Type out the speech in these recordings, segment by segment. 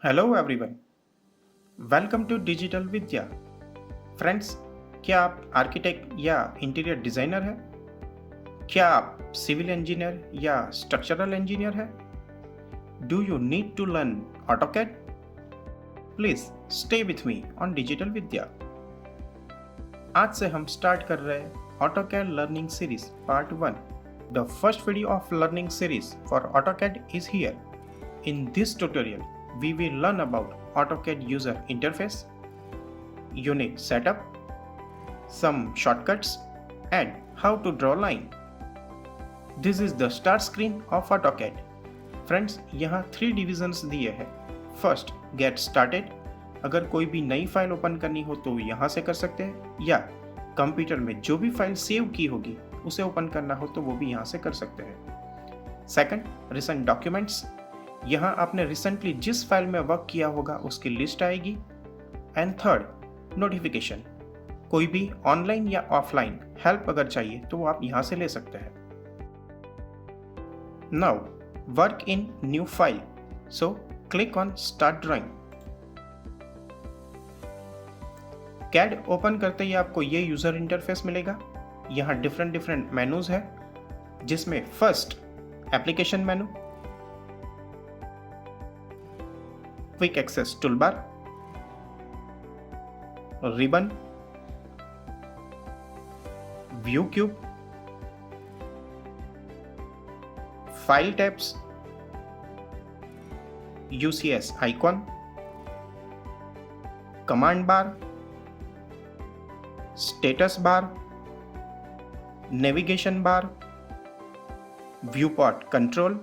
Hello everyone, welcome to digital Vidya. Friends, क्या आप architect या इंटीरियर डिज़ाइनर हैं? क्या आप सिविल इंजीनियर या स्ट्रक्चरल इंजीनियर हैं? Do you need to learn AutoCAD? Please stay with me on digital Vidya. आज से हम स्टार्ट कर रहे हैं AutoCAD learning series part 1। The first video of learning series for AutoCAD is here. In this tutorial, we will learn about AutoCAD user interface, unit setup, some shortcuts, and how to draw line. This is the start screen of AutoCAD. Friends, यहाँ 3 divisions दिए हैं। First, get started. अगर कोई भी नई file open करनी हो तो यहाँ से कर सकते हैं, या कंप्यूटर में जो भी फाइल सेव की होगी उसे ओपन करना हो तो वो भी यहाँ से कर सकते हैं। Second, recent documents. यहाँ आपने रिसेंटली जिस फाइल में वर्क किया होगा उसकी लिस्ट आएगी। And third, notification. कोई भी ऑनलाइन या ऑफलाइन हेल्प अगर चाहिए तो वो आप यहाँ से ले सकते हैं। Now work in new file, so click on start drawing. CAD open करते ही आपको ये यूजर इंटरफेस मिलेगा। यहाँ डिफरेंट मेनूज है, जिसमें first application menu, quick access toolbar, ribbon, view cube, file tabs, UCS icon, command bar, status bar, navigation bar, viewport control,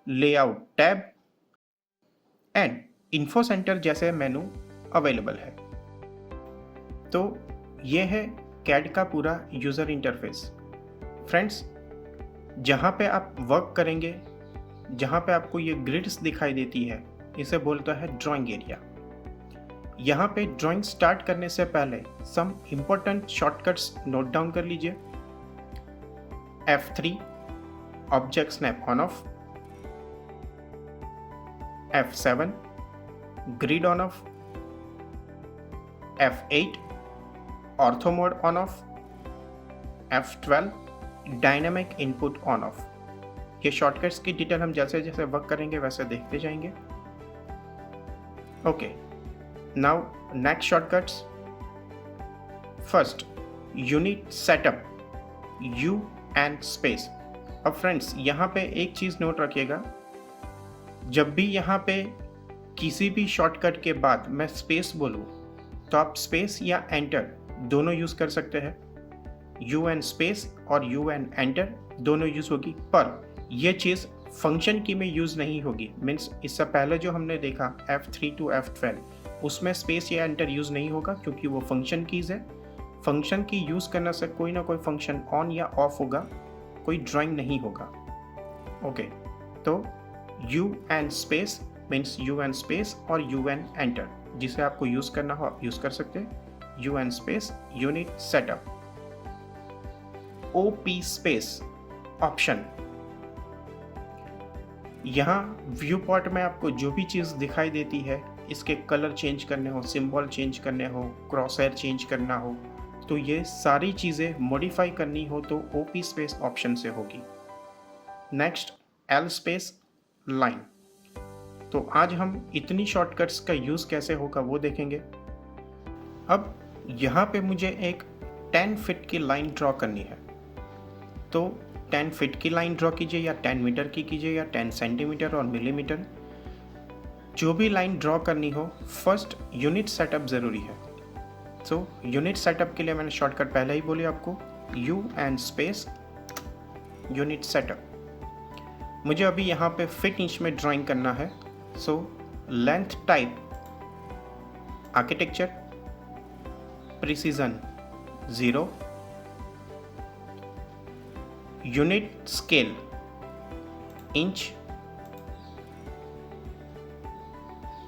layout tab and info center जैसे menu available है। तो ये है CAD का पूरा user interface. Friends, जहाँ पे आप वर्क करेंगे, जहाँ पे आपको ये ग्रिड्स दिखाई देती है, इसे बोलता है ड्राइंग एरिया। यहाँ पे ड्राइंग स्टार्ट करने से पहले some important shortcuts note down कर लीजिए। F3 object snap on off, F7 grid on off, F8 ortho mode on off, F12 dynamic input on off. ये शॉर्टकट्स की डिटेल हम जैसे जैसे वर्क करेंगे वैसे देखते जाएंगे। Okay, now next shortcuts. First, unit setup, U and space. अब फ्रेंड्स, यहाँ पे एक चीज़ नोट रखिएगा, जब भी यहाँ पे किसी भी शॉर्टकट के बाद मैं स्पेस बोलूँ तो आप स्पेस या एंटर दोनों यूज़ कर सकते हैं। यू एंड स्पेस और यू एंड एंटर दोनों यूज़ होगी, पर यह चीज़ फंक्शन की में यूज़ नहीं होगी। मीन्स इससे पहले जो हमने देखा F3 to F12, उसमें स्पेस या एंटर यूज़ नहीं होगा क्योंकि वो फंक्शन कीज़ है। फंक्शन की यूज़ करने से कोई ना कोई फंक्शन ऑन या ऑफ होगा, कोई ड्राइंग नहीं होगा। ओके, तो you and space means you and space और यू एंड एंटर, जिसे आपको यूज़ करना हो आप यूज़ कर सकते हैं। You and space, unit setup. OP space option. यहाँ व्यू पॉट में आपको जो भी चीज़ दिखाई देती है, इसके कलर चेंज करने हो, सिंबल चेंज करने हो, क्रॉसहेयर चेंज करना हो, तो ये सारी चीज़ें मॉडिफाई करनी हो तो OP स्पेस ऑप्शन से होगी। Next, L space line. तो आज हम इतनी शॉर्टकट्स का यूज़ कैसे होगा वो देखेंगे। अब यहाँ पे मुझे एक 10 फीट की लाइन ड्रॉ करनी है, तो 10 फीट की लाइन ड्रॉ कीजिए या 10 मीटर की कीजिए या 10 सेंटीमीटर और मिलीमीटर, जो भी लाइन ड्रॉ करनी हो, फर्स्ट यूनिट सेटअप ज़रूरी है। सो यूनिट सेटअप के लिए मैंने शॉर्टकट पहले ही बोली आपको, you and space unit setup. मुझे अभी यहाँ पे फिट इंच में ड्राइंग करना है, so length type architecture, precision 0, unit scale inch,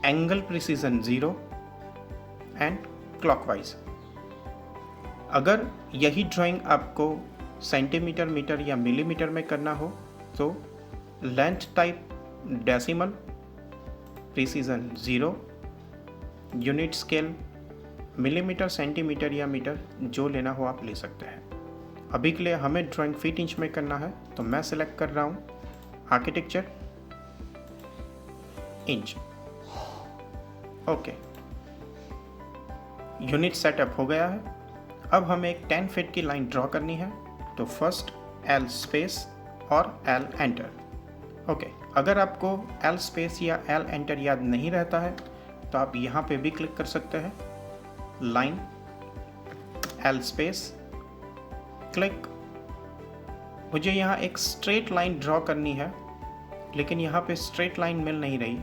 angle precision 0 and clockwise. अगर यही ड्राइंग आपको सेंटीमीटर, मीटर या मिलीमीटर में करना हो तो length type decimal, precision 0, unit scale millimetre, centimetre या मीटर, जो लेना हो आप ले सकते हैं। अभी के लिए हमें ड्राइंग फीट इंच में करना है, तो मैं सिलेक्ट कर रहा हूँ architecture inch. Okay, unit setup हो गया है। अब हमें एक 10 फीट की लाइन ड्रॉ करनी है, तो फर्स्ट L स्पेस और L एंटर। ओके, अगर आपको L स्पेस या L एंटर याद नहीं रहता है तो आप यहाँ पे भी क्लिक कर सकते हैं, लाइन L स्पेस क्लिक। मुझे यहाँ एक स्ट्रेट लाइन ड्रॉ करनी है, लेकिन यहाँ पे स्ट्रेट लाइन मिल नहीं रही,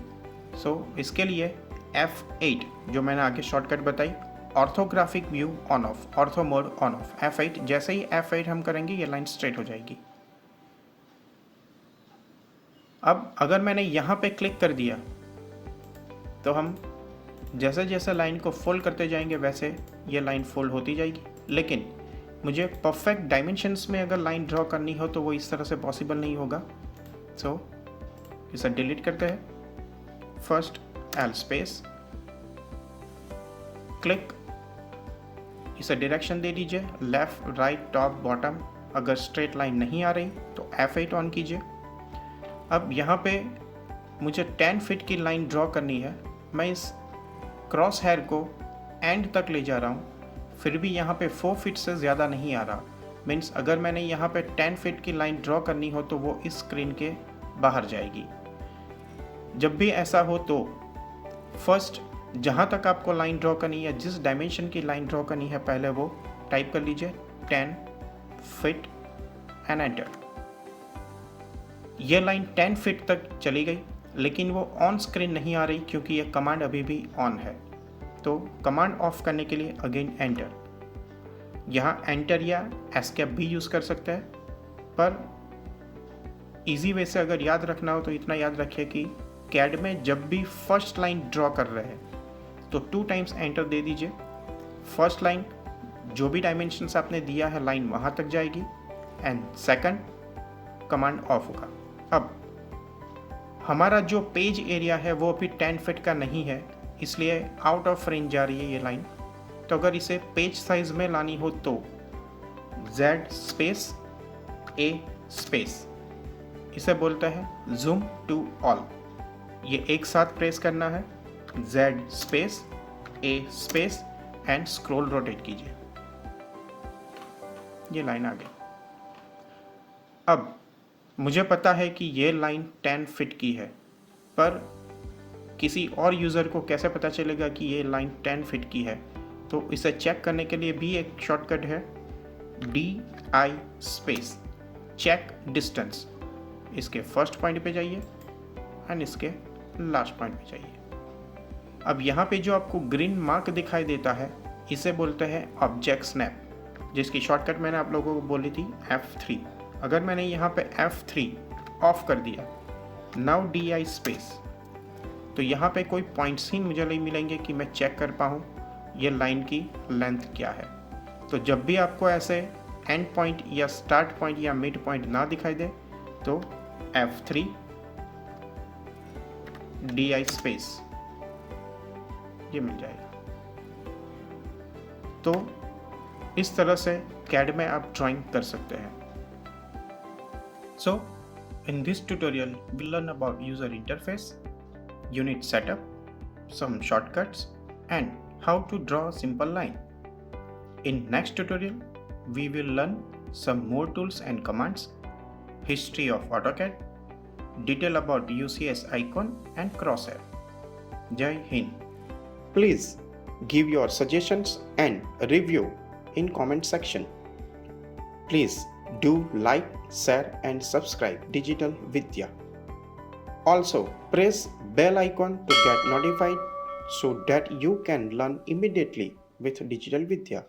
सो इसके लिए F8 जो मैंने आगे शॉर्टकट बताई, orthographic view on off, ortho mode on off, F8। जैसे ही F8 हम करेंगे ये लाइन स्ट्रेट हो जाएगी। अब अगर मैंने यहाँ पे क्लिक कर दिया तो हम जैसे जैसे लाइन को फोल्ड करते जाएंगे वैसे ये लाइन फोल्ड होती जाएगी। लेकिन मुझे परफेक्ट डायमेंशंस में अगर लाइन ड्रॉ करनी हो तो वो इस तरह से पॉसिबल नहीं होगा। सो इसे डिलीट करते हैं। फर्स्ट L स्पेस क्लिक, इसे डायरेक्शन दे दीजिए लेफ्ट, राइट, टॉप, बॉटम। अगर स्ट्रेट लाइन नहीं आ रही तो F8 ऑन कीजिए। अब यहाँ पे मुझे 10 फीट की लाइन ड्रॉ करनी है। मैं इस क्रॉस हेयर को एंड तक ले जा रहा हूँ, फिर भी यहाँ पे 4 फीट से ज़्यादा नहीं आ रहा। मीन्स अगर मैंने यहाँ पे 10 फीट की लाइन ड्रॉ करनी हो तो वो इस स्क्रीन के बाहर जाएगी। जब भी ऐसा हो तो फर्स्ट जहाँ तक आपको लाइन ड्रॉ करनी है, जिस डायमेंशन की लाइन ड्रॉ करनी है, पहले वो टाइप कर लीजिए 10 फीट एंड एंटर। ये लाइन 10 फीट तक चली गई, लेकिन वो ऑन स्क्रीन नहीं आ रही क्योंकि ये कमांड अभी भी ऑन है। तो कमांड ऑफ करने के लिए अगेन एंटर। यहाँ एंटर या एस्केप भी यूज़ कर सकते हैं, पर इजी वे से अगर याद रखना हो तो इतना याद रखिए कि कैड में जब भी फर्स्ट लाइन ड्रॉ कर रहे हैं तो 2 टाइम्स एंटर दे दीजिए। फर्स्ट लाइन जो भी डायमेंशंस आपने दिया है लाइन वहाँ तक जाएगी, एंड सेकंड कमांड ऑफ होगा। अब हमारा जो पेज एरिया है वो अभी 10 फीट का नहीं है, इसलिए आउट ऑफ रेंज जा रही है ये लाइन। तो अगर इसे पेज साइज में लानी हो तो Z स्पेस A स्पेस, इसे बोलते हैं जूम टू ऑल। ये एक साथ प्रेस करना है, Z space A space and scroll rotate कीजिए। ये लाइन आ गई। अब मुझे पता है कि ये लाइन 10 फीट की है, पर किसी और यूज़र को कैसे पता चलेगा कि ये लाइन 10 फीट की है? तो इसे चेक करने के लिए भी एक शॉर्टकट है, DI स्पेस चेक डिस्टेंस। इसके फर्स्ट पॉइंट पे जाइए एंड इसके लास्ट पॉइंट पे जाइए। अब यहाँ पे जो आपको ग्रीन मार्क दिखाई देता है इसे बोलते हैं ऑब्जेक्ट स्नैप, जिसकी शॉर्टकट मैंने आप लोगों को बोली थी F3। अगर मैंने यहाँ पे F3 ऑफ कर दिया, नाउ DI स्पेस, तो यहाँ पे कोई पॉइंट्स ही मुझे नहीं मिलेंगे कि मैं चेक कर पाऊँ ये लाइन की लेंथ क्या है। तो जब भी आपको ऐसे एंड पॉइंट या स्टार्ट पॉइंट या मिड पॉइंट ना दिखाई दे तो F3 DI स्पेस ये मिल जाएगा। तो इस तरह से कैड में आप ड्राइंग कर सकते हैं। So, in this tutorial, we'll learn about user interface, unit setup, some shortcuts, and how to draw a simple line. In next tutorial, we will learn some more tools and commands, history of AutoCAD, detail about UCS icon and crosshair. Jai Hind. Please give your suggestions and review in comment section. Please do like, share and subscribe Digital Vidya. Also press bell icon to get notified so that you can learn immediately with Digital Vidya.